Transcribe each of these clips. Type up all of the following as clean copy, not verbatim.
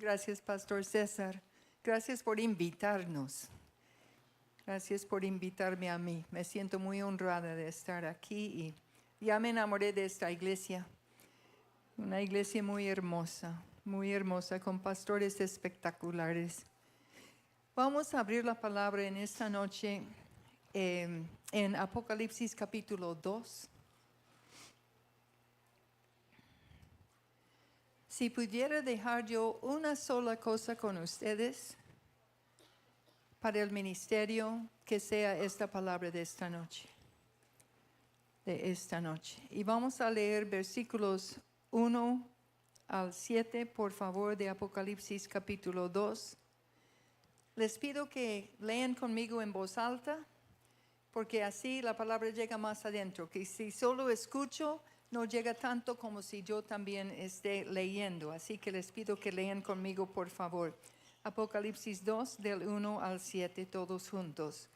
Gracias, Pastor César. Gracias por invitarnos. Gracias por invitarme a mí. Me siento muy honrada de estar aquí y ya me enamoré de esta iglesia. Una iglesia muy hermosa, con pastores espectaculares. Vamos a abrir la palabra en esta noche en Apocalipsis capítulo 2. Si pudiera dejar yo una sola cosa con ustedes para el ministerio, que sea esta palabra de esta noche. Y vamos a leer versículos 1 al 7, por favor, de Apocalipsis capítulo 2. Les pido que lean conmigo en voz alta, porque así la palabra llega más adentro, que si solo escucho, no llega tanto como si yo también esté leyendo. Así que les pido que lean conmigo, por favor. Apocalipsis 2, del 1 al 7, todos juntos.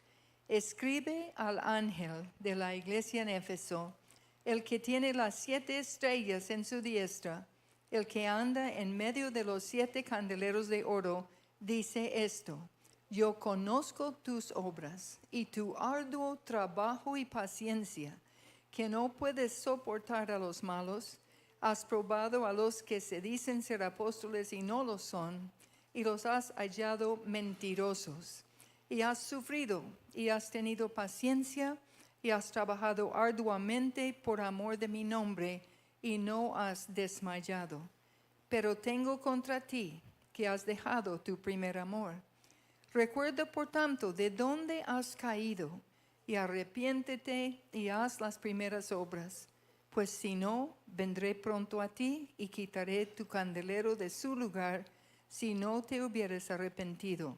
Escribe al ángel de la iglesia en Éfeso, el que tiene las 7 estrellas en su diestra, el que anda en medio de los 7 candeleros de oro, dice esto: yo conozco tus obras y tu arduo trabajo y paciencia, que no puedes soportar a los malos. Has probado a los que se dicen ser apóstoles y no lo son, y los has hallado mentirosos. Y has sufrido y has tenido paciencia y has trabajado arduamente por amor de mi nombre y no has desmayado. Pero tengo contra ti que has dejado tu primer amor. Recuerda, por tanto, de dónde has caído y arrepiéntete y haz las primeras obras. Pues si no, vendré pronto a ti y quitaré tu candelero de su lugar si no te hubieres arrepentido.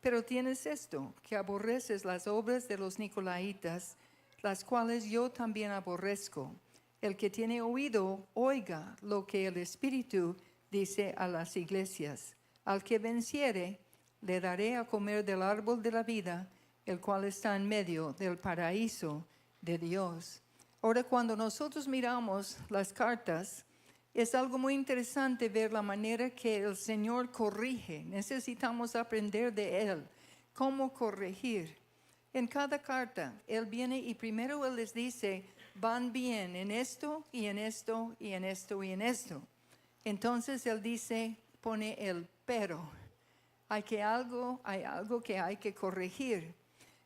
Pero tienes esto, que aborreces las obras de los nicolaítas, las cuales yo también aborrezco. El que tiene oído, oiga lo que el Espíritu dice a las iglesias. Al que venciere, le daré a comer del árbol de la vida, el cual está en medio del paraíso de Dios. Ahora, cuando nosotros miramos las cartas, es algo muy interesante ver la manera que el Señor corrige. Necesitamos aprender de Él cómo corregir. En cada carta, Él viene y primero Él les dice, van bien en esto y en esto y en esto y en esto. Entonces Él dice, pone el pero. Hay algo que hay que corregir.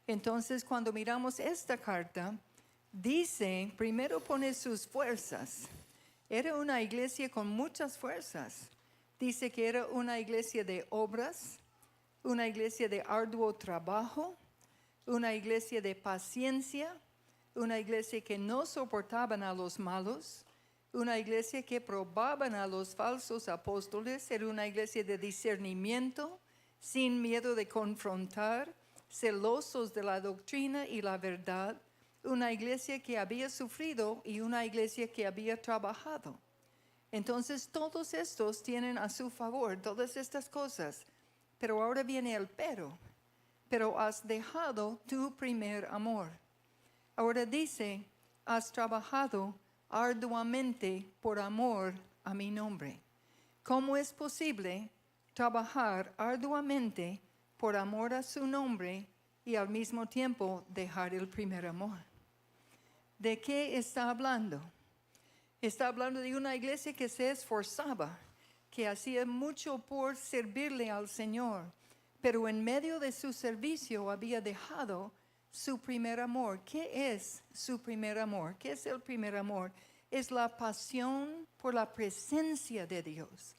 Entonces, cuando miramos esta carta, dice, primero pone sus fuerzas. Era una iglesia con muchas fuerzas. Dice que era una iglesia de obras, una iglesia de arduo trabajo, una iglesia de paciencia, una iglesia que no soportaban a los malos, una iglesia que probaban a los falsos apóstoles, era una iglesia de discernimiento, sin miedo de confrontar, celosos de la doctrina y la verdad, una iglesia que había sufrido y una iglesia que había trabajado. Entonces todos estos tienen a su favor todas estas cosas, pero ahora viene el pero has dejado tu primer amor. Ahora dice, has trabajado arduamente por amor a mi nombre. ¿Cómo es posible trabajar arduamente por amor a su nombre y al mismo tiempo dejar el primer amor? ¿De qué está hablando? Está hablando de una iglesia que se esforzaba, que hacía mucho por servirle al Señor, pero en medio de su servicio había dejado su primer amor. ¿Qué es su primer amor? ¿Qué es el primer amor? Es la pasión por la presencia de Dios.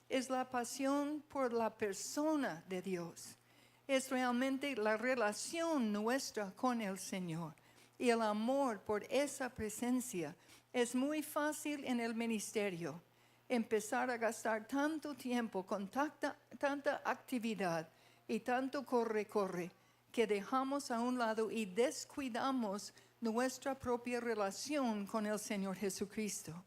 Es la pasión por la persona de Dios. Es realmente la relación nuestra con el Señor y el amor por esa presencia. Es muy fácil en el ministerio empezar a gastar tanto tiempo con tanta actividad y tanto corre, que dejamos a un lado y descuidamos nuestra propia relación con el Señor Jesucristo.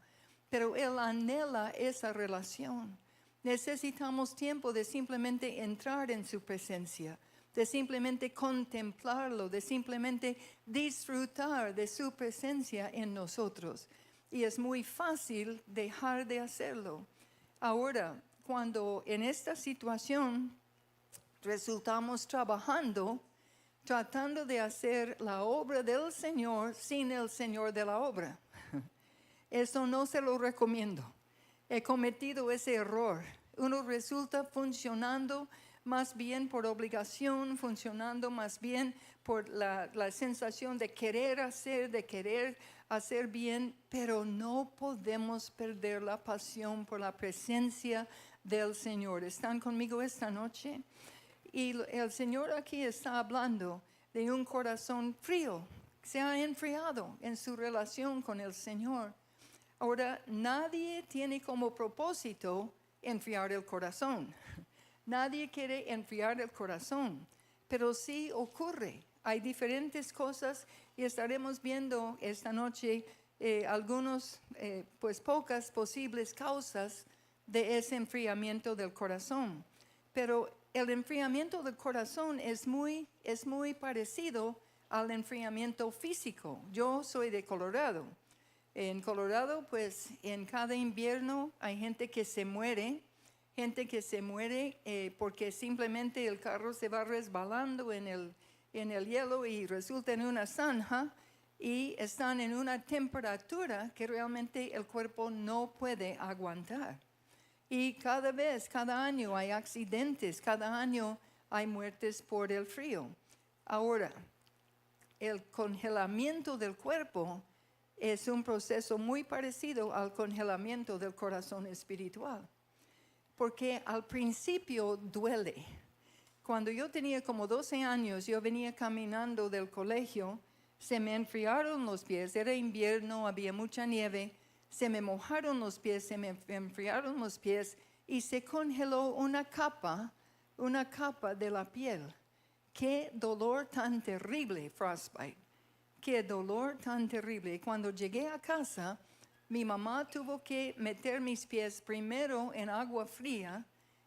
Pero Él anhela esa relación. Necesitamos tiempo de simplemente entrar en su presencia, de simplemente contemplarlo, de simplemente disfrutar de su presencia en nosotros. Y es muy fácil dejar de hacerlo. Ahora, cuando en esta situación resultamos trabajando, tratando de hacer la obra del Señor sin el Señor de la obra. Eso no se lo recomiendo. He cometido ese error. Uno resulta funcionando más bien por obligación, funcionando más bien por la sensación de querer hacer bien, pero no podemos perder la pasión por la presencia del Señor. ¿Están conmigo esta noche? Y el Señor aquí está hablando de un corazón frío, se ha enfriado en su relación con el Señor. Ahora, nadie tiene como propósito enfriar el corazón. Nadie quiere enfriar el corazón, pero sí ocurre. Hay diferentes cosas y estaremos viendo esta noche pocas posibles causas de ese enfriamiento del corazón. Pero el enfriamiento del corazón es muy parecido al enfriamiento físico. Yo soy de Colorado. En Colorado, pues en cada invierno hay gente que se muere porque simplemente el carro se va resbalando en el hielo y resulta en una zanja y están en una temperatura que realmente el cuerpo no puede aguantar. Y cada año hay accidentes, cada año hay muertes por el frío. Ahora, el congelamiento del cuerpo es un proceso muy parecido al congelamiento del corazón espiritual. Porque al principio duele. Cuando yo tenía como 12 años, yo venía caminando del colegio, se me enfriaron los pies, era invierno, había mucha nieve, se me mojaron los pies, se me enfriaron los pies y se congeló una capa de la piel. Qué dolor tan terrible, frostbite. Qué dolor tan terrible. Y cuando llegué a casa, mi mamá tuvo que meter mis pies primero en agua fría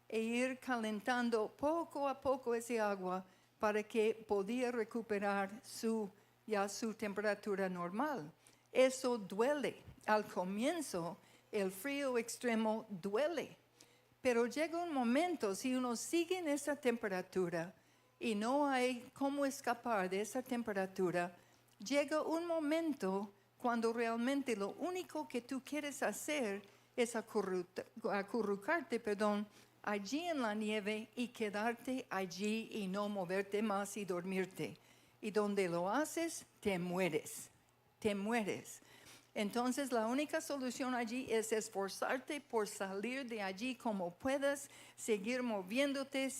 e ir calentando poco a poco ese agua para que podía recuperar su temperatura normal. Eso duele. Al comienzo, el frío extremo duele. Pero llega un momento, si uno sigue en esa temperatura y no hay cómo escapar de esa temperatura, llega un momento cuando realmente lo único que tú quieres hacer es acurrucarte, allí en la nieve y quedarte allí y no moverte más y dormirte. Y donde lo haces, te mueres. Entonces la única solución allí es esforzarte por salir de allí como puedas, seguir moviéndote,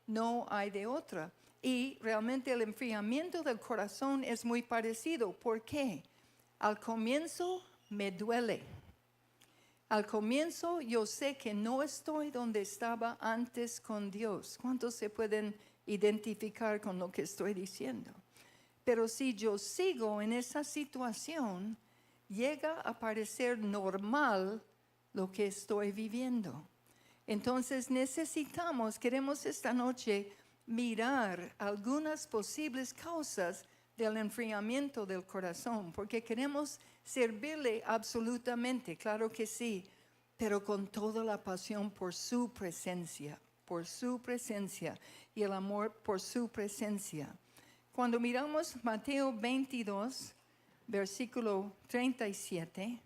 no hay de otra. Y realmente el enfriamiento del corazón es muy parecido. ¿Por qué? Al comienzo me duele. Al comienzo yo sé que no estoy donde estaba antes con Dios. ¿Cuántos se pueden identificar con lo que estoy diciendo? Pero si yo sigo en esa situación, llega a parecer normal lo que estoy viviendo. Entonces queremos esta noche mirar algunas posibles causas del enfriamiento del corazón, porque queremos servirle absolutamente, claro que sí, pero con toda la pasión por su presencia y el amor por su presencia. Cuando miramos Mateo 22, versículo 37,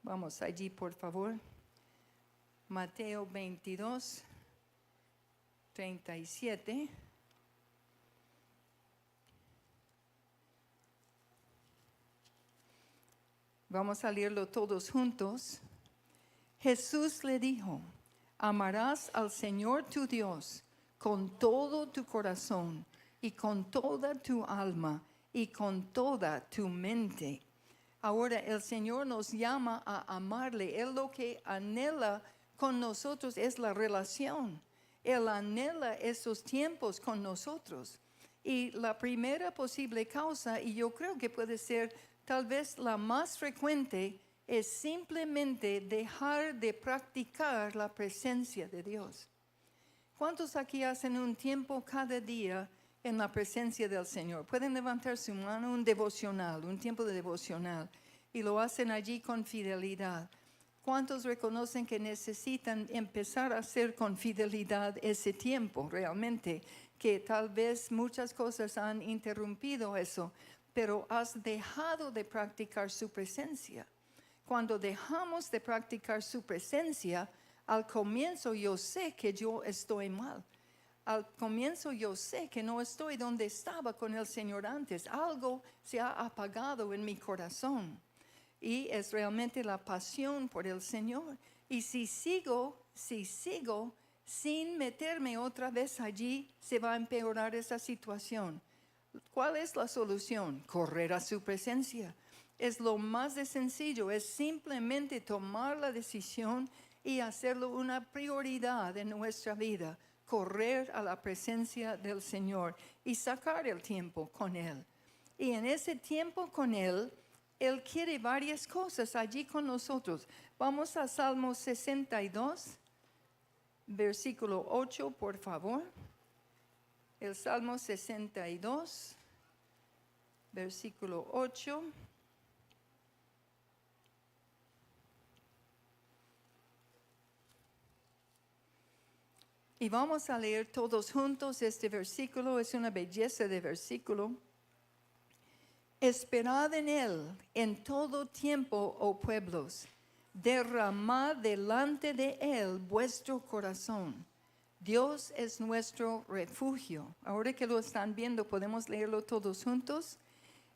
vamos allí por favor. Mateo 22, 37. Vamos a leerlo todos juntos. Jesús le dijo: amarás al Señor tu Dios con todo tu corazón y con toda tu alma y con toda tu mente. Ahora el Señor nos llama a amarle. Él lo que anhela con nosotros es la relación. Él anhela esos tiempos con nosotros. Y la primera posible causa, y yo creo que puede ser tal vez la más frecuente, es simplemente dejar de practicar la presencia de Dios. ¿Cuántos aquí hacen un tiempo cada día en la presencia del Señor? Pueden levantar su mano, un devocional, un tiempo de devocional, y lo hacen allí con fidelidad. ¿Cuántos reconocen que necesitan empezar a hacer con fidelidad ese tiempo realmente? Que tal vez muchas cosas han interrumpido eso, pero has dejado de practicar su presencia. Cuando dejamos de practicar su presencia, al comienzo yo sé que yo estoy mal. Al comienzo yo sé que no estoy donde estaba con el Señor antes. Algo se ha apagado en mi corazón. Y es realmente la pasión por el Señor. Y si sigo sin meterme otra vez allí, se va a empeorar esa situación. ¿Cuál es la solución? Correr a su presencia. Es lo más de sencillo, es simplemente tomar la decisión y hacerlo una prioridad en nuestra vida. Correr a la presencia del Señor y sacar el tiempo con Él. Y en ese tiempo con Él quiere varias cosas allí con nosotros. Vamos a Salmo 62, versículo 8, por favor. El Salmo 62, versículo 8. Y vamos a leer todos juntos este versículo. Es una belleza de versículo. Esperad en Él en todo tiempo, oh pueblos. Derramad delante de Él vuestro corazón. Dios es nuestro refugio. Ahora que lo están viendo, ¿podemos leerlo todos juntos?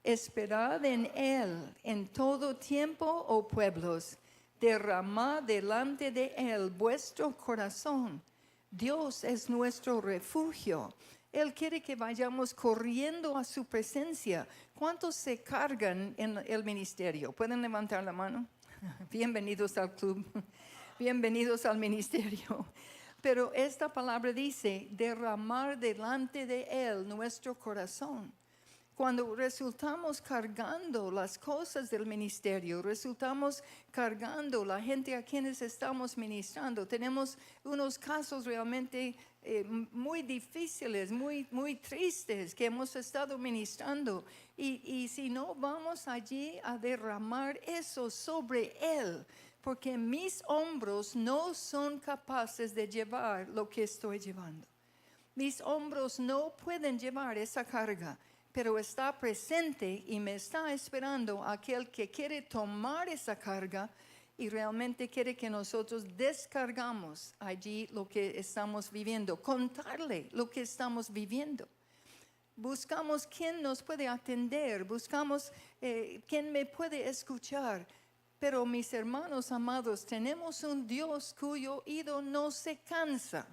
Esperad en Él en todo tiempo, oh pueblos. Derramad delante de Él vuestro corazón. Dios es nuestro refugio. Él quiere que vayamos corriendo a su presencia. ¿Cuántos se cargan en el ministerio? ¿Pueden levantar la mano? Bienvenidos al club. Bienvenidos al ministerio. Pero esta palabra dice, derramar delante de Él nuestro corazón. Cuando resultamos cargando las cosas del ministerio, resultamos cargando la gente a quienes estamos ministrando, tenemos unos casos realmente muy difíciles, muy tristes que hemos estado ministrando. Y si no vamos allí a derramar eso sobre Él, porque mis hombros no son capaces de llevar lo que estoy llevando. Mis hombros no pueden llevar esa carga. Pero está presente y me está esperando aquel que quiere tomar esa carga y realmente quiere que nosotros descargamos allí lo que estamos viviendo, contarle lo que estamos viviendo. Buscamos quién nos puede atender, buscamos quién me puede escuchar. Pero mis hermanos amados, tenemos un Dios cuyo oído no se cansa.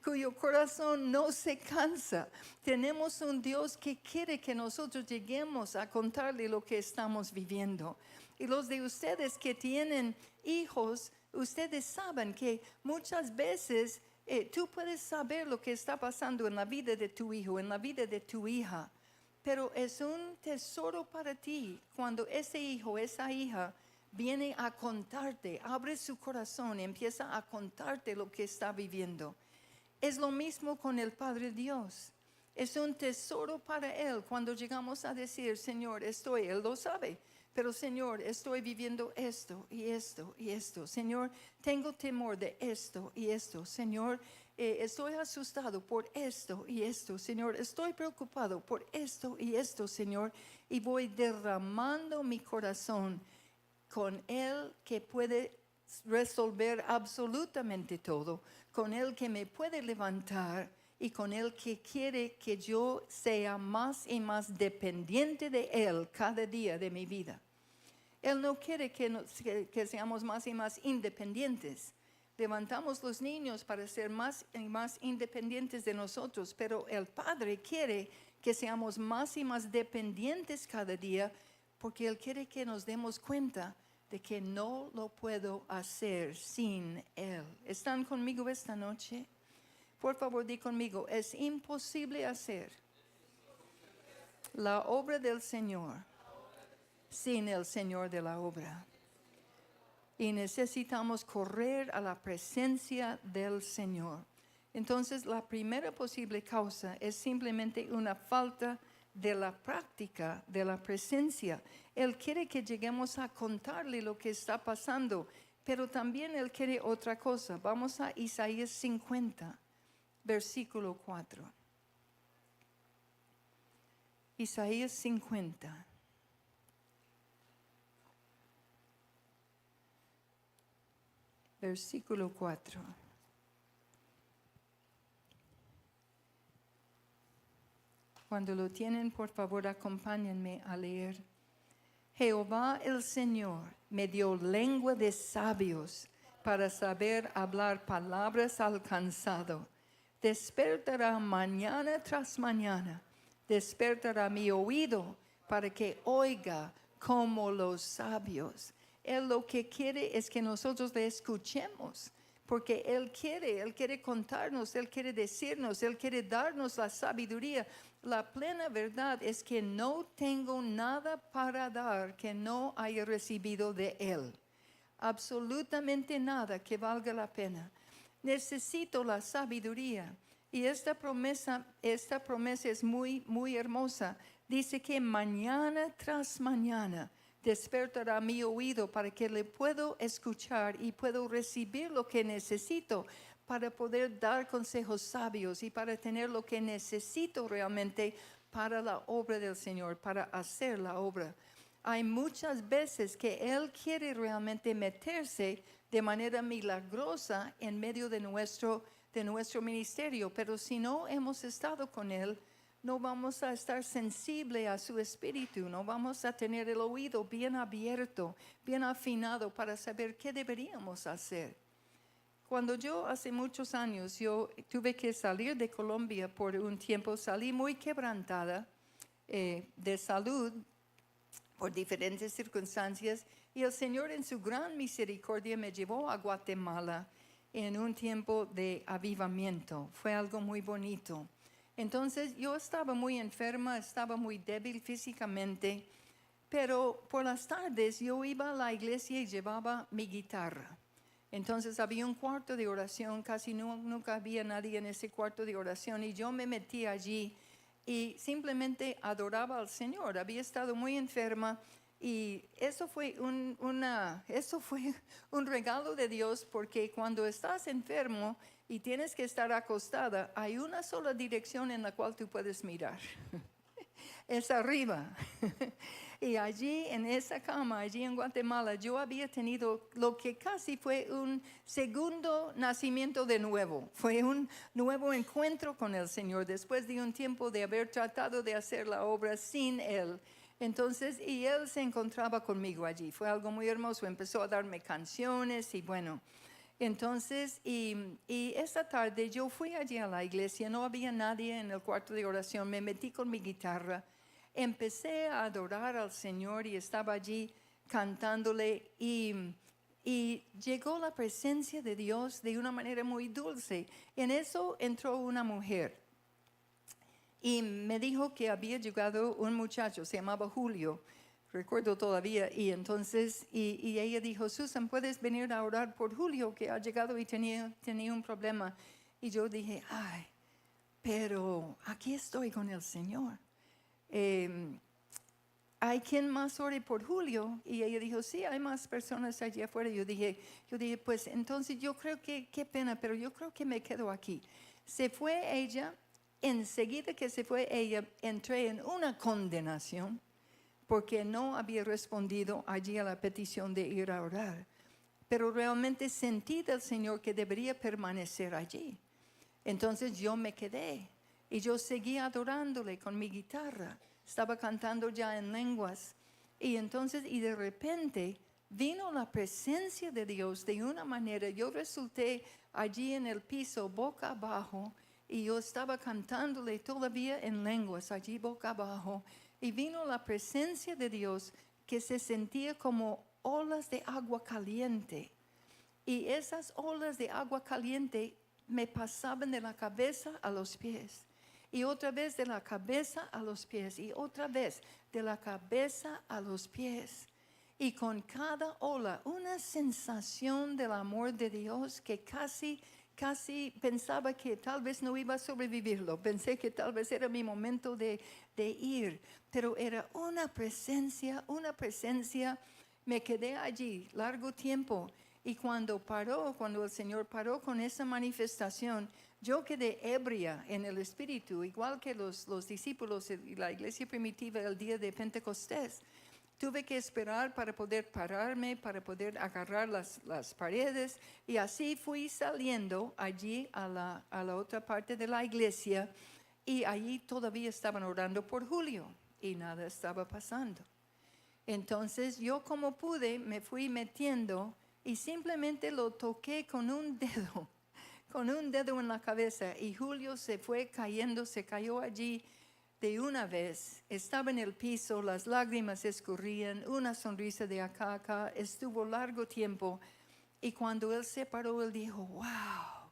Cuyo corazón no se cansa. Tenemos un Dios que quiere que nosotros lleguemos a contarle lo que estamos viviendo. Y los de ustedes que tienen hijos, ustedes saben que muchas veces tú puedes saber lo que está pasando en la vida de tu hijo, en la vida de tu hija. Pero es un tesoro para ti cuando ese hijo, esa hija, viene a contarte, abre su corazón y empieza a contarte lo que está viviendo. Es lo mismo con el Padre Dios. Es un tesoro para Él cuando llegamos a decir, Señor, Él lo sabe, pero Señor, estoy viviendo esto y esto y esto. Señor, tengo temor de esto y esto. Señor, estoy asustado por esto y esto. Señor, estoy preocupado por esto y esto, Señor. Y voy derramando mi corazón con Él que puede resolver absolutamente todo, con Él que me puede levantar y con Él que quiere que yo sea más y más dependiente de Él cada día de mi vida. Él no quiere que seamos más y más independientes. Levantamos los niños para ser más y más independientes de nosotros, pero el Padre quiere que seamos más y más dependientes cada día porque Él quiere que nos demos cuenta de que no lo puedo hacer sin Él. ¿Están conmigo esta noche? Por favor, di conmigo, es imposible hacer la obra del Señor sin el Señor de la obra. Y necesitamos correr a la presencia del Señor. Entonces, la primera posible causa es simplemente una falta de la práctica, de la presencia. Él quiere que lleguemos a contarle lo que está pasando, pero también Él quiere otra cosa. Vamos a Isaías 50, versículo 4. Isaías 50. Versículo 4. Cuando lo tienen, por favor, acompáñenme a leer. Jehová el Señor me dio lengua de sabios para saber hablar palabras al cansado. Despertará mañana tras mañana, despertará mi oído para que oiga como los sabios. Él lo que quiere es que nosotros le escuchemos, porque Él quiere contarnos, Él quiere decirnos, Él quiere darnos la sabiduría. La plena verdad es que no tengo nada para dar que no haya recibido de Él. Absolutamente nada que valga la pena. Necesito la sabiduría. Y esta promesa es muy, muy hermosa. Dice que mañana tras mañana despertará mi oído para que le puedo escuchar y puedo recibir lo que necesito para poder dar consejos sabios y para tener lo que necesito realmente para la obra del Señor, para hacer la obra. Hay muchas veces que Él quiere realmente meterse de manera milagrosa en medio de nuestro ministerio, pero si no hemos estado con Él, no vamos a estar sensible a su espíritu, no vamos a tener el oído bien abierto, bien afinado para saber qué deberíamos hacer. Cuando yo hace muchos años, yo tuve que salir de Colombia por un tiempo, salí muy quebrantada de salud por diferentes circunstancias y el Señor en su gran misericordia me llevó a Guatemala en un tiempo de avivamiento. Fue algo muy bonito. Entonces yo estaba muy enferma, estaba muy débil físicamente, pero por las tardes yo iba a la iglesia y llevaba mi guitarra. Entonces había un cuarto de oración, casi nunca había nadie en ese cuarto de oración y yo me metí allí y simplemente adoraba al Señor. Había estado muy enferma y eso fue un regalo de Dios, porque cuando estás enfermo y tienes que estar acostada, hay una sola dirección en la cual tú puedes mirar. Es arriba. Y allí en esa cama, allí en Guatemala, yo había tenido lo que casi fue un segundo nacimiento de nuevo. Fue un nuevo encuentro con el Señor después de un tiempo de haber tratado de hacer la obra sin Él. Entonces, y Él se encontraba conmigo allí. Fue algo muy hermoso. Empezó a darme canciones y bueno. Entonces, y esa tarde yo fui allí a la iglesia, no había nadie en el cuarto de oración, me metí con mi guitarra, empecé a adorar al Señor y estaba allí cantándole y llegó la presencia de Dios de una manera muy dulce. En eso entró una mujer y me dijo que había llegado un muchacho, se llamaba Julio. Recuerdo todavía, y entonces, y ella dijo, Susan, ¿puedes venir a orar por Julio, que ha llegado y tenía un problema? Y yo dije, ay, pero aquí estoy con el Señor. ¿Hay quien más ore por Julio? Y ella dijo, sí, hay más personas allí afuera. Yo dije, pues entonces yo creo que, qué pena, pero yo creo que me quedo aquí. Se fue ella, enseguida que se fue ella, entré en una condenación, porque no había respondido allí a la petición de ir a orar. Pero realmente sentí del Señor que debería permanecer allí. Entonces yo me quedé y yo seguía adorándole con mi guitarra. Estaba cantando ya en lenguas. Y entonces, y de repente, vino la presencia de Dios de una manera. Yo resulté allí en el piso, boca abajo, y yo estaba cantándole todavía en lenguas, allí boca abajo. Y vino la presencia de Dios que se sentía como olas de agua caliente. Y esas olas de agua caliente me pasaban de la cabeza a los pies. Y otra vez de la cabeza a los pies. Y otra vez de la cabeza a los pies. Y con cada ola una sensación del amor de Dios que casi casi pensaba que tal vez no iba a sobrevivirlo. Pensé que tal vez era mi momento de ir, pero era una presencia. Me quedé allí largo tiempo. Y cuando el Señor paró con esa manifestación, yo quedé ebria en el espíritu, igual que los discípulos y la iglesia primitiva el día de Pentecostés. Tuve que esperar para poder pararme, para poder agarrar las paredes, y así fui saliendo allí a la otra parte de la iglesia, y allí todavía estaban orando por Julio y nada estaba pasando. Entonces yo, como pude, me fui metiendo y simplemente lo toqué con un dedo en la cabeza, y Julio se fue cayendo, se cayó allí de una vez. Estaba en el piso, las lágrimas escurrían, una sonrisa de acá a acá, estuvo largo tiempo, y cuando él se paró, él dijo: wow,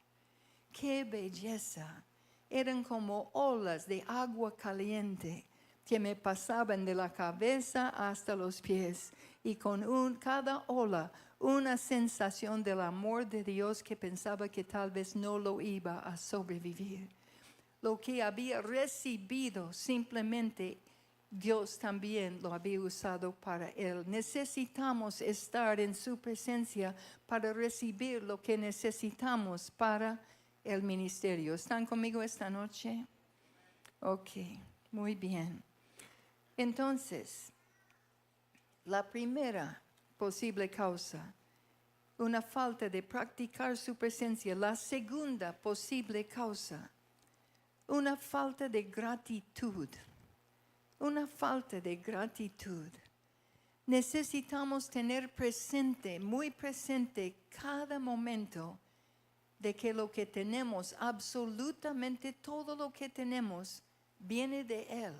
qué belleza. Eran como olas de agua caliente que me pasaban de la cabeza hasta los pies, y con cada ola una sensación del amor de Dios que pensaba que tal vez no lo iba a sobrevivir. Lo que había recibido, simplemente Dios también lo había usado para él. Necesitamos estar en su presencia para recibir lo que necesitamos para el ministerio. ¿Están conmigo esta noche? Ok, muy bien. Entonces, la primera posible causa, una falta de practicar su presencia. La segunda posible causa, una falta de gratitud. Una falta de gratitud. Necesitamos tener presente, muy presente, cada momento de que lo que tenemos, absolutamente todo lo que tenemos, viene de Él,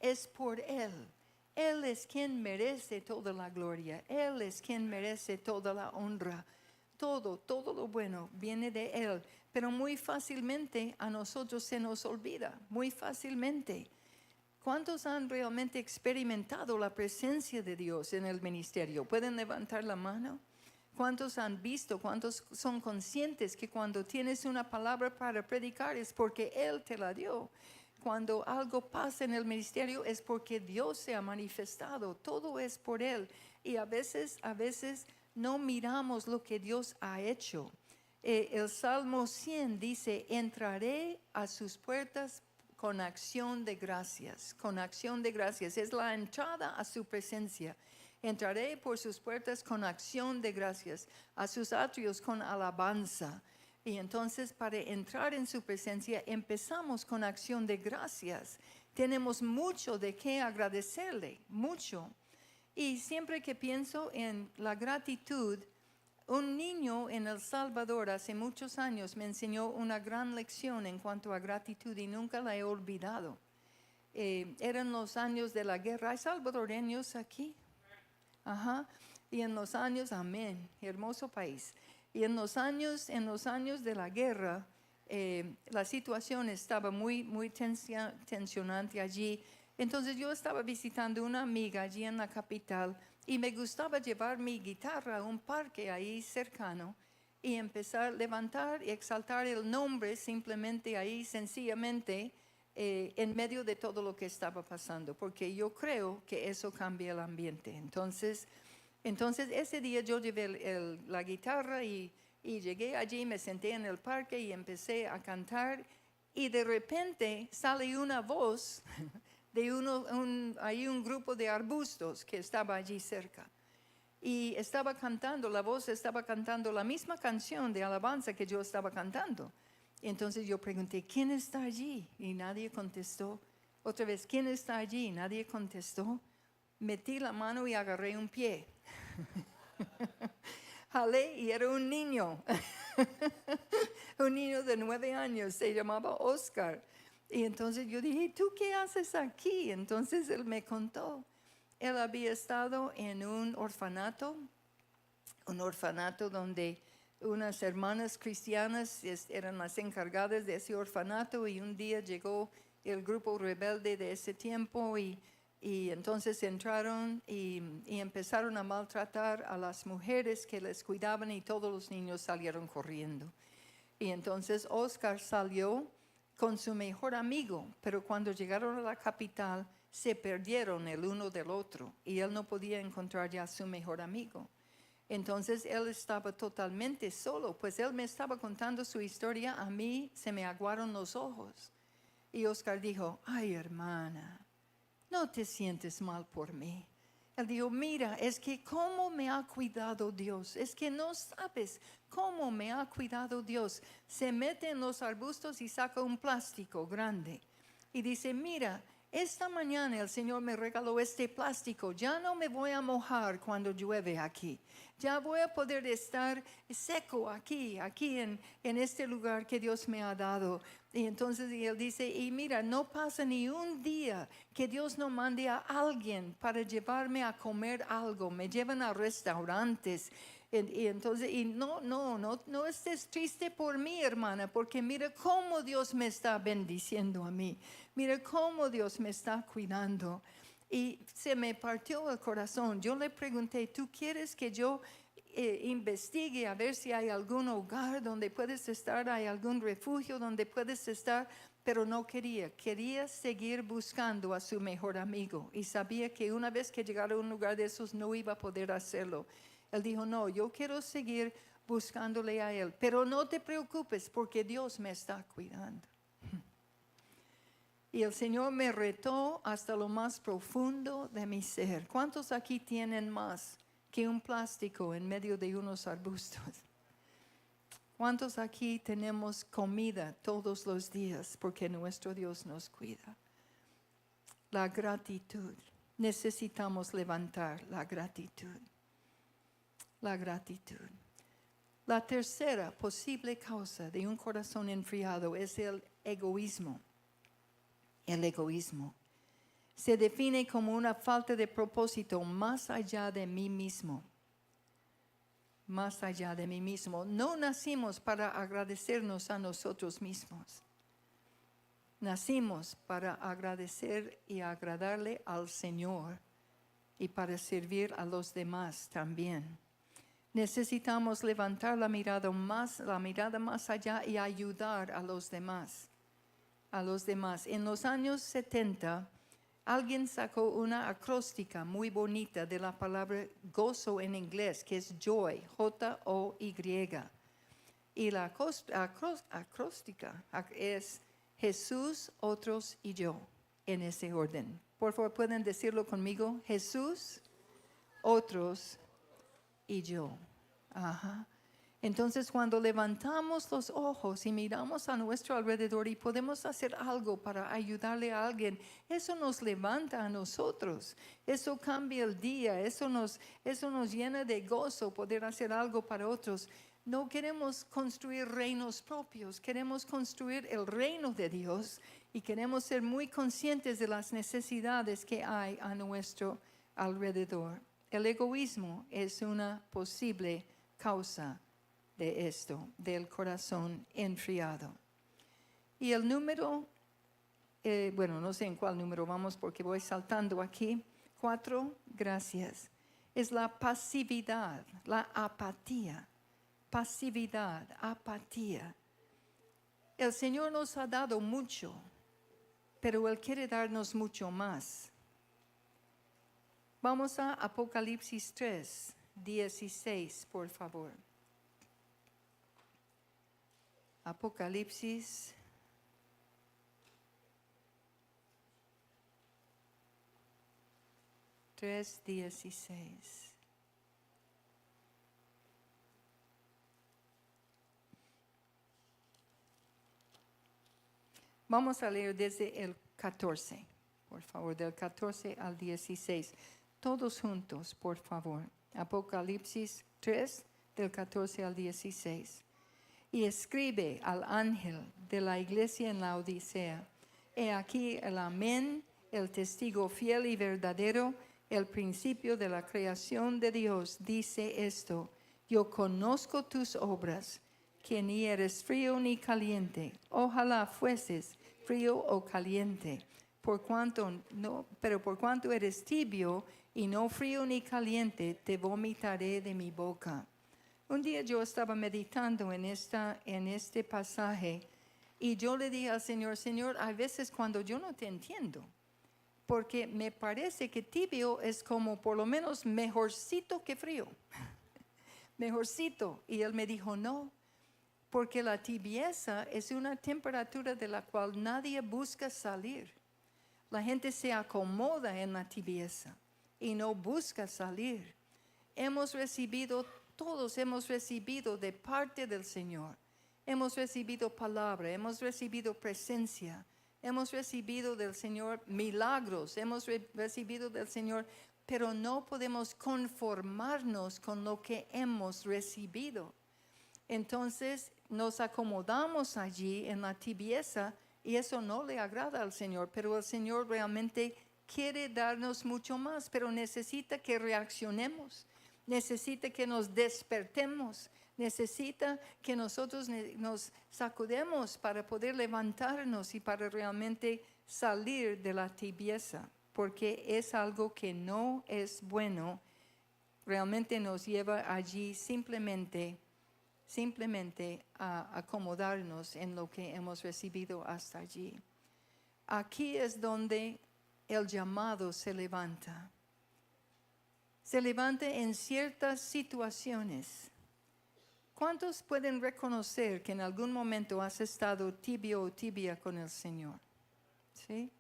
es por Él. Él es quien merece toda la gloria, Él es quien merece toda la honra. Todo lo bueno viene de Él, pero muy fácilmente a nosotros se nos olvida, muy fácilmente. ¿Cuántos han realmente experimentado la presencia de Dios en el ministerio? ¿Pueden levantar la mano? ¿Cuántos han visto? ¿Cuántos son conscientes que cuando tienes una palabra para predicar es porque Él te la dio? Cuando algo pasa en el ministerio es porque Dios se ha manifestado. Todo es por Él. Y a veces no miramos lo que Dios ha hecho. El Salmo 100 dice: entraré a sus puertas con acción de gracias. Con acción de gracias. Es la entrada a su presencia. Entraré por sus puertas con acción de gracias, a sus atrios con alabanza. Y entonces, para entrar en su presencia, empezamos con acción de gracias. Tenemos mucho de qué agradecerle, mucho. Y siempre que pienso en la gratitud, un niño en El Salvador hace muchos años me enseñó una gran lección en cuanto a gratitud, y nunca la he olvidado. Eran los años de la guerra. ¿Hay salvadoreños aquí? Ajá. Y en los años, amén, hermoso país. Y en los años de la guerra, la situación estaba muy tensionante allí. Entonces yo estaba visitando una amiga allí en la capital, y me gustaba llevar mi guitarra a un parque ahí cercano y empezar a levantar y exaltar el nombre simplemente ahí, sencillamente, en medio de todo lo que estaba pasando, porque yo creo que eso cambia el ambiente. Entonces ese día yo llevé la guitarra y llegué allí, me senté en el parque y empecé a cantar, y de repente sale una voz de hay un grupo de arbustos que estaba allí cerca. Y la voz estaba cantando la misma canción de alabanza que yo estaba cantando. Entonces yo pregunté: ¿quién está allí? Y nadie contestó. Otra vez: ¿quién está allí? Nadie contestó. Metí la mano y agarré un pie. Jalé y era un niño. Un niño de 9 años, se llamaba Oscar. Y entonces yo dije: ¿tú qué haces aquí? Entonces él me contó. Él había estado en un orfanato donde unas hermanas cristianas eran las encargadas de ese orfanato, y un día llegó el grupo rebelde de ese tiempo y entonces entraron y empezaron a maltratar a las mujeres que les cuidaban, y todos los niños salieron corriendo. Y entonces Oscar salió con su mejor amigo, pero cuando llegaron a la capital se perdieron el uno del otro y él no podía encontrar ya a su mejor amigo. Entonces él estaba totalmente solo, pues él me estaba contando su historia, a mí se me aguaron los ojos. Y Oscar dijo, ay hermana, no te sientes mal por mí. Él dijo, mira, es que cómo me ha cuidado Dios, es que no sabes cómo me ha cuidado Dios. Se mete en los arbustos y saca un plástico grande y dice, mira, esta mañana el Señor me regaló este plástico, ya no me voy a mojar cuando llueve aquí. Ya voy a poder estar seco aquí en este lugar que Dios me ha dado. Y entonces él dice, y mira, no pasa ni un día que Dios no mande a alguien para llevarme a comer algo. Me llevan a restaurantes. Y entonces, no estés triste por mí, hermana, porque mira cómo Dios me está bendiciendo a mí. Mira cómo Dios me está cuidando. Y se me partió el corazón. Yo le pregunté, ¿tú quieres que yo investigue a ver si hay algún hogar donde puedes estar, hay algún refugio donde puedes estar? Pero no quería seguir buscando a su mejor amigo. Y sabía que una vez que llegara a un lugar de esos no iba a poder hacerlo. Él dijo, no, yo quiero seguir buscándole a él. Pero no te preocupes porque Dios me está cuidando. Y el Señor me retó hasta lo más profundo de mi ser. ¿Cuántos aquí tienen más que un plástico en medio de unos arbustos? ¿Cuántos aquí tenemos comida todos los días porque nuestro Dios nos cuida? La gratitud. Necesitamos levantar la gratitud. La gratitud. La tercera posible causa de un corazón enfriado es el egoísmo. El egoísmo se define como una falta de propósito más allá de mí mismo. Más allá de mí mismo. No nacimos para agradecernos a nosotros mismos. Nacimos para agradecer y agradarle al Señor y para servir a los demás también. Necesitamos levantar la mirada más allá y ayudar a los demás. A los demás. En los años 70, alguien sacó una acróstica muy bonita de la palabra gozo en inglés, que es joy, J-O-Y. Y la acróstica es Jesús, otros y yo, en ese orden. Por favor, ¿pueden decirlo conmigo? Jesús, otros y yo. Ajá. Entonces, cuando levantamos los ojos y miramos a nuestro alrededor y podemos hacer algo para ayudarle a alguien, eso nos levanta a nosotros. Eso cambia el día, eso nos llena de gozo poder hacer algo para otros. No queremos construir reinos propios, queremos construir el reino de Dios y queremos ser muy conscientes de las necesidades que hay a nuestro alrededor. El egoísmo es una posible causa de esto, del corazón enfriado. Y el número, no sé en cuál número vamos porque voy saltando aquí. 4, gracias. Es la pasividad, la apatía. Pasividad, apatía. El Señor nos ha dado mucho, pero Él quiere darnos mucho más. Vamos a Apocalipsis 3, 16, por favor. Apocalipsis 3:16. Vamos a leer desde el 14, por favor, del 14 al 16. Todos juntos, por favor. Apocalipsis 3, del 14 al 16. Y escribe al ángel de la iglesia en la Odisea: He aquí el amén, el testigo fiel y verdadero, el principio de la creación de Dios, dice esto: Yo conozco tus obras, que ni eres frío ni caliente. Ojalá fueses frío o caliente. Pero por cuanto eres tibio y no frío ni caliente, te vomitaré de mi boca. Un día yo estaba meditando en este pasaje y yo le dije al Señor, Señor, hay veces cuando yo no te entiendo, porque me parece que tibio es como por lo menos mejorcito que frío, mejorcito. Y Él me dijo, no, porque la tibieza es una temperatura de la cual nadie busca salir. La gente se acomoda en la tibieza y no busca salir. Todos hemos recibido de parte del Señor. Hemos recibido palabra, hemos recibido presencia, hemos recibido del Señor milagros, hemos recibido del Señor, pero no podemos conformarnos con lo que hemos recibido. Entonces nos acomodamos allí en la tibieza y eso no le agrada al Señor, pero el Señor realmente quiere darnos mucho más, pero necesita que reaccionemos, necesita que nos despertemos, necesita que nosotros nos sacudemos para poder levantarnos y para realmente salir de la tibieza, porque es algo que no es bueno, realmente nos lleva allí simplemente a acomodarnos en lo que hemos recibido hasta allí. Aquí es donde el llamado se levanta. Se levanta en ciertas situaciones. ¿Cuántos pueden reconocer que en algún momento has estado tibio o tibia con el Señor? ¿Sí?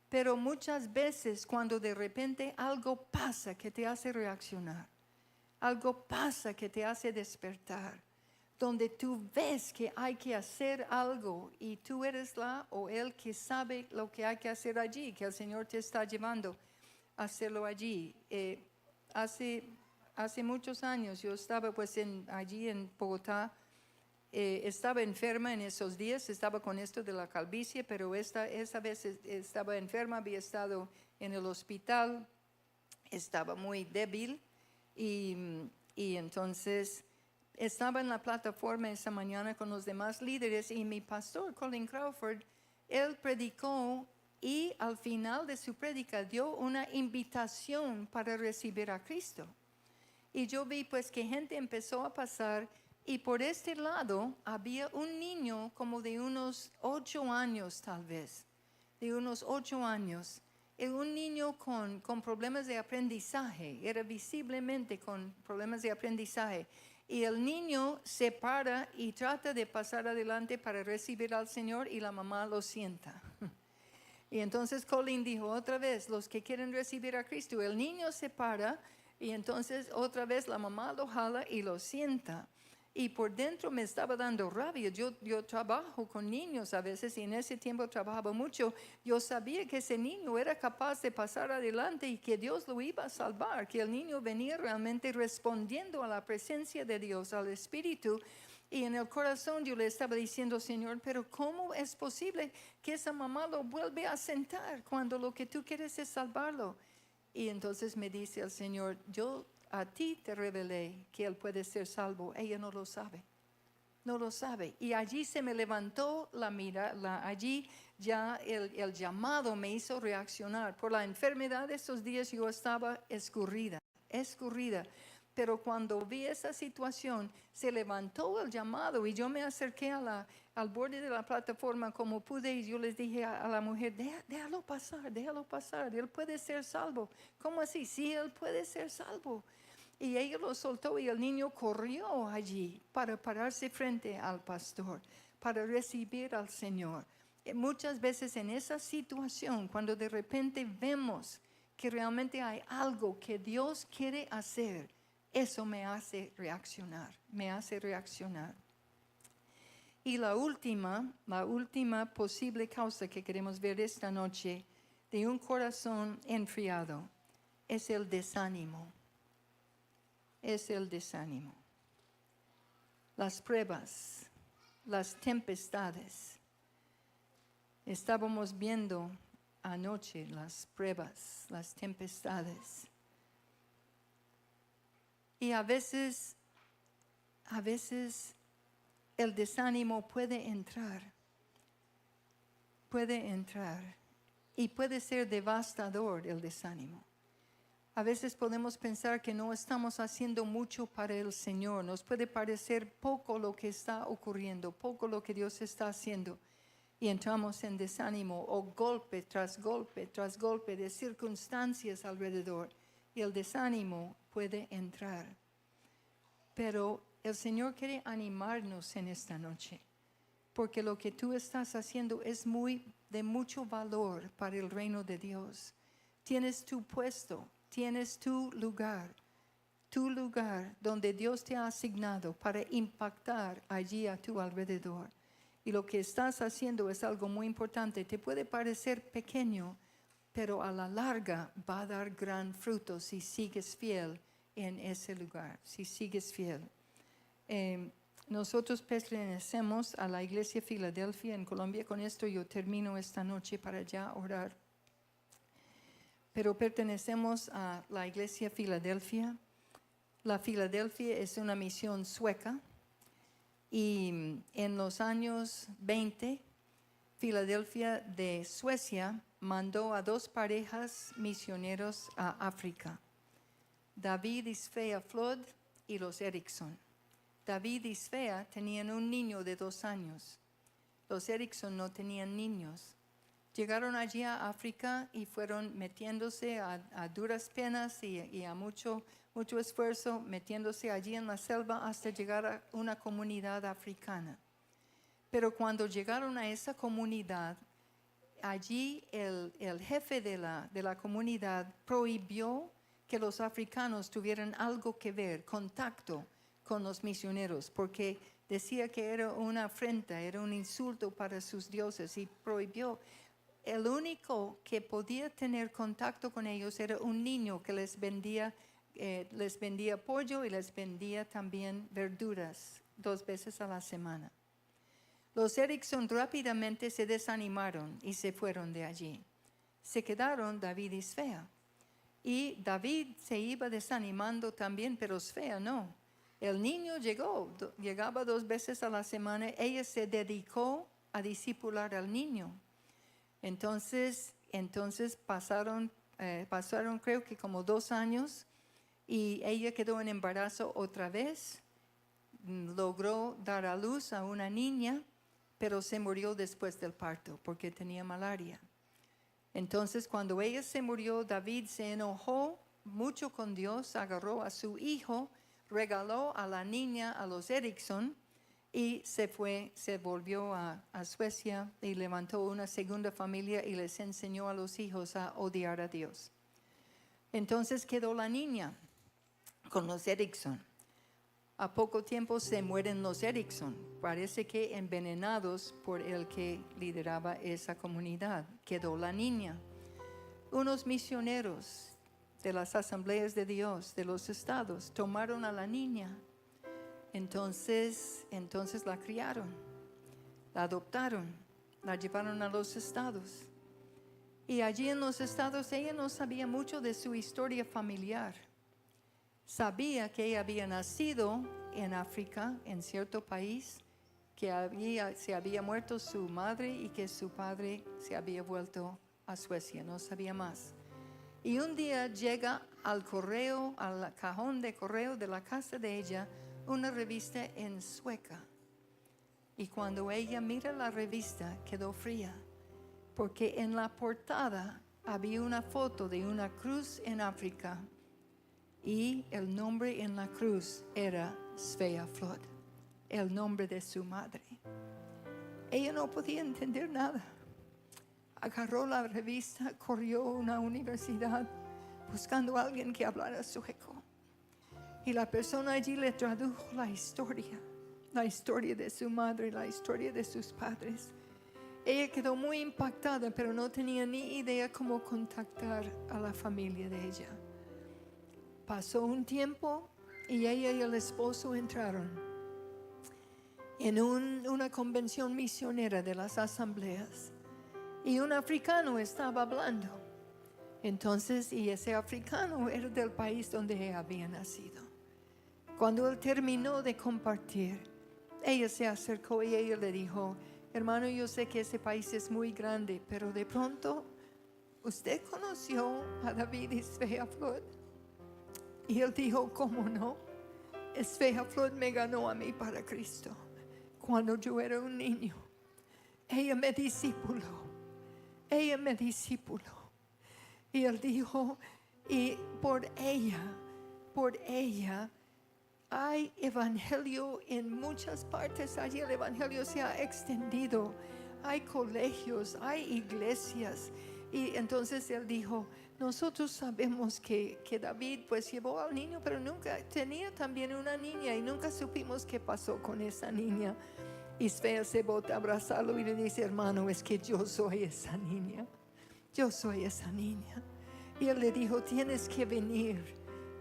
Pero muchas veces cuando de repente algo pasa que te hace reaccionar, algo pasa que te hace despertar, donde tú ves que hay que hacer algo y tú eres la o el que sabe lo que hay que hacer allí, que el Señor te está llevando a hacerlo allí. Hace muchos años yo estaba pues allí en Bogotá, estaba enferma en esos días, estaba con esto de la calvicie, pero esa vez estaba enferma, había estado en el hospital, estaba muy débil. Y entonces estaba en la plataforma esa mañana con los demás líderes y mi pastor, Colin Crawford, él predicó y al final de su prédica dio una invitación para recibir a Cristo. Y yo vi pues que gente empezó a pasar y por este lado había un niño como de unos 8 años tal vez, de unos 8 años. Un niño con problemas de aprendizaje, era visiblemente con problemas de aprendizaje. Y el niño se para y trata de pasar adelante para recibir al Señor y la mamá lo sienta. Y entonces Colin dijo otra vez, los que quieren recibir a Cristo, el niño se para y entonces otra vez la mamá lo jala y lo sienta. Y por dentro me estaba dando rabia. Yo trabajo con niños a veces y en ese tiempo trabajaba mucho. Yo sabía que ese niño era capaz de pasar adelante y que Dios lo iba a salvar, que el niño venía realmente respondiendo a la presencia de Dios, al Espíritu. Y en el corazón yo le estaba diciendo, Señor, pero ¿cómo es posible que esa mamá lo vuelve a sentar cuando lo que tú quieres es salvarlo? Y entonces me dice el Señor, a ti te revelé que él puede ser salvo. Ella no lo sabe. No lo sabe. Y allí se me levantó la mira, allí ya el llamado me hizo reaccionar. Por la enfermedad de esos días yo estaba escurrida. Pero cuando vi esa situación, se levantó el llamado y yo me acerqué al borde de la plataforma como pude y yo les dije a la mujer, déjalo pasar, él puede ser salvo. ¿Cómo así? Sí, él puede ser salvo. Y ella lo soltó y el niño corrió allí para pararse frente al pastor, para recibir al Señor. Muchas veces en esa situación, cuando de repente vemos que realmente hay algo que Dios quiere hacer, eso me hace reaccionar. Y la última posible causa que queremos ver esta noche de un corazón enfriado es el desánimo. Las pruebas, las tempestades. Estábamos viendo anoche las pruebas, las tempestades. Y a veces el desánimo puede entrar y puede ser devastador el desánimo. A veces podemos pensar que no estamos haciendo mucho para el Señor. Nos puede parecer poco lo que está ocurriendo, poco lo que Dios está haciendo. Y entramos en desánimo o golpe tras golpe de circunstancias alrededor. Y el desánimo puede entrar. Pero el Señor quiere animarnos en esta noche. Porque lo que tú estás haciendo es de mucho valor para el reino de Dios. Tienes tu puesto, tienes tu lugar donde Dios te ha asignado para impactar allí a tu alrededor. Y lo que estás haciendo es algo muy importante. Te puede parecer pequeño, pero a la larga va a dar gran fruto si sigues fiel en ese lugar, si sigues fiel. Nosotros pertenecemos a la Iglesia Filadelfia en Colombia. Con esto yo termino esta noche para ya orar. Pero pertenecemos a la Iglesia Filadelfia. La Filadelfia es una misión sueca y en los años 20, Filadelfia de Suecia mandó a 2 parejas misioneros a África, David y Svea Flood y los Erickson. David y Svea tenían un niño de 2 años. Los Erickson no tenían niños. Llegaron allí a África y fueron metiéndose a duras penas y a mucho esfuerzo, metiéndose allí en la selva hasta llegar a una comunidad africana. Pero cuando llegaron a esa comunidad, allí el jefe de la comunidad prohibió que los africanos tuvieran algo que ver, contacto con los misioneros, porque decía que era una afrenta, era un insulto para sus dioses y prohibió. El único que podía tener contacto con ellos era un niño que les vendía pollo y les vendía también verduras 2 veces a la semana. Los Erickson rápidamente se desanimaron y se fueron de allí. Se quedaron David y Svea. Y David se iba desanimando también, pero Svea no. El niño llegaba 2 veces a la semana. Ella se dedicó a discipular al niño. Entonces pasaron creo que como 2 años y ella quedó en embarazo otra vez. Logró dar a luz a una niña, pero se murió después del parto porque tenía malaria. Entonces cuando ella se murió, David se enojó mucho con Dios, agarró a su hijo, regaló a la niña a los Erickson y se volvió a Suecia y levantó una segunda familia y les enseñó a los hijos a odiar a Dios. Entonces quedó la niña con los Erickson. A poco tiempo se mueren los Erickson, parece que envenenados por el que lideraba esa comunidad. Quedó la niña. Unos misioneros de las asambleas de Dios de los estados tomaron a la niña. Entonces la criaron, la adoptaron, la llevaron a los estados. Y allí en los estados ella no sabía mucho de su historia familiar. Sabía que ella había nacido en África, en cierto país, que se había muerto su madre y que su padre se había vuelto a Suecia, no sabía más. Y un día llega al cajón de correo de la casa de ella, una revista en sueca. Y cuando ella mira la revista, quedó fría, porque en la portada había una foto de una cruz en África y el nombre en la cruz era Svea Flood, el nombre de su madre. Ella no podía entender nada. Agarró la revista, corrió a una universidad buscando a alguien que hablara sueco. Y la persona allí le tradujo la historia de su madre, la historia de sus padres. Ella quedó muy impactada, pero no tenía ni idea cómo contactar a la familia de ella. Pasó un tiempo y ella y el esposo entraron en una convención misionera de las asambleas. Y un africano estaba hablando. Entonces, y ese africano era del país donde ella había nacido. Cuando él terminó de compartir, ella se acercó y ella le dijo: hermano, yo sé que ese país es muy grande, pero de pronto, ¿usted conoció a David y Svea Flood? Y él dijo, ¿cómo no? Svea Floyd me ganó a mí para Cristo cuando yo era un niño. Ella me discipuló. Ella me discipuló. Y él dijo, y por ella, hay evangelio en muchas partes. Allí el evangelio se ha extendido. Hay colegios, hay iglesias. Y entonces él dijo, nosotros sabemos que David pues llevó al niño, pero nunca tenía también una niña y nunca supimos qué pasó con esa niña. Y Svea se bota a abrazarlo y le dice, hermano, es que yo soy esa niña. Yo soy esa niña. Y él le dijo, tienes que venir,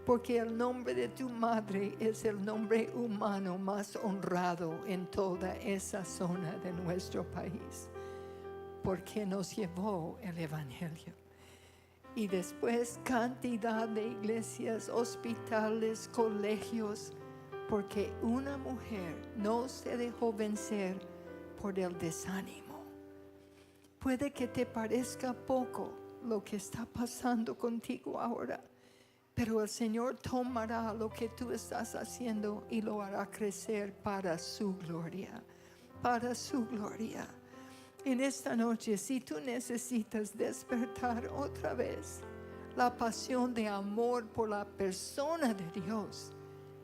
porque el nombre de tu madre es el nombre humano más honrado en toda esa zona de nuestro país, porque nos llevó el evangelio. Y después cantidad de iglesias, hospitales, colegios, porque una mujer no se dejó vencer por el desánimo. Puede que te parezca poco lo que está pasando contigo ahora, pero el Señor tomará lo que tú estás haciendo y lo hará crecer para su gloria, para su gloria. En esta noche, si tú necesitas despertar otra vez la pasión de amor por la persona de Dios,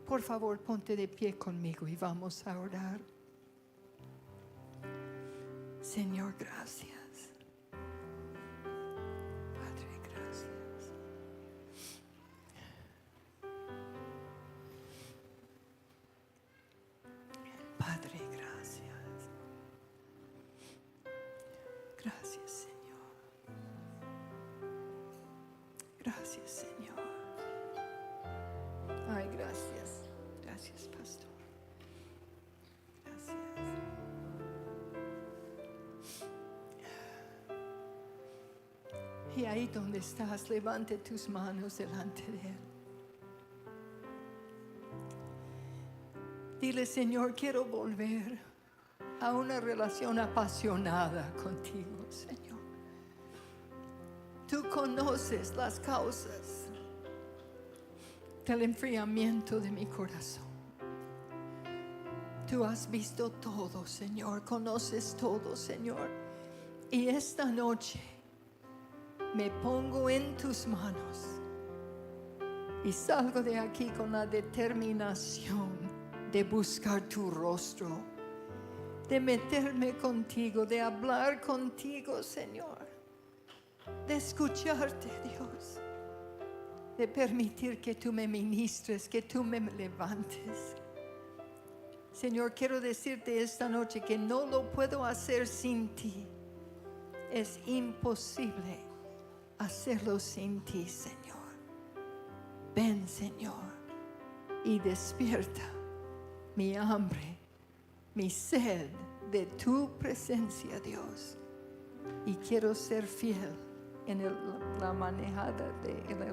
por favor, ponte de pie conmigo y vamos a orar. Señor, gracias. Padre, gracias. Padre, gracias. Gracias, Señor. Gracias, Señor. Ay, gracias. Gracias, pastor. Gracias. Y ahí donde estás, levante tus manos delante de Él. Dile, Señor, quiero volver a una relación apasionada contigo, Señor. Tú conoces las causas del enfriamiento de mi corazón. Tú has visto todo, Señor, conoces todo, Señor. Y esta noche me pongo en tus manos y salgo de aquí con la determinación de buscar tu rostro, de meterme contigo, de hablar contigo, Señor, de escucharte, Dios, de permitir que tú me ministres, que tú me levantes. Señor, quiero decirte esta noche que no lo puedo hacer sin ti. Es imposible hacerlo sin ti, Señor. Ven, Señor, y despierta mi hambre, mi sed de tu presencia, Dios. Y quiero ser fiel en el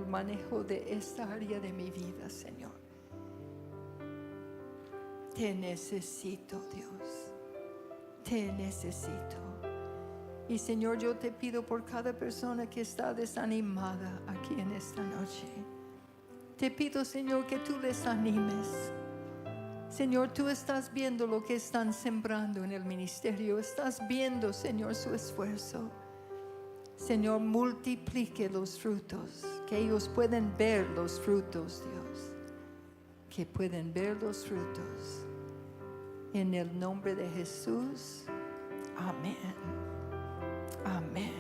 manejo de esta área de mi vida, Señor. Te necesito, Dios. Te necesito. Y Señor, yo te pido por cada persona que está desanimada aquí en esta noche. Te pido, Señor, que tú les animes. Señor, tú estás viendo lo que están sembrando en el ministerio. Estás viendo, Señor, su esfuerzo. Señor, multiplique los frutos. Que ellos pueden ver los frutos, Dios. Que pueden ver los frutos. En el nombre de Jesús. Amén. Amén.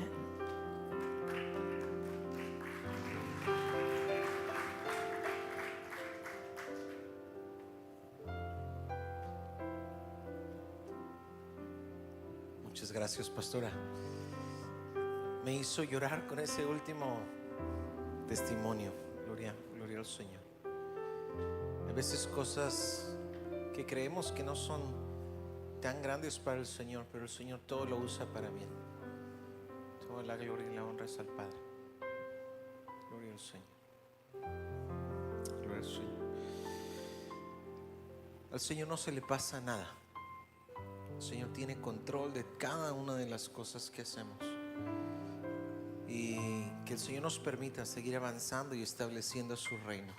Muchas gracias, pastora. Me hizo llorar con ese último testimonio. Gloria al Señor. A veces cosas que creemos que no son tan grandes para el Señor, pero el Señor todo lo usa para bien. Toda la gloria y la honra es al Padre. Gloria al Señor. Gloria al Señor. Al Señor no se le pasa nada. El Señor tiene control de cada una de las cosas que hacemos. Y que el Señor nos permita seguir avanzando y estableciendo su reino.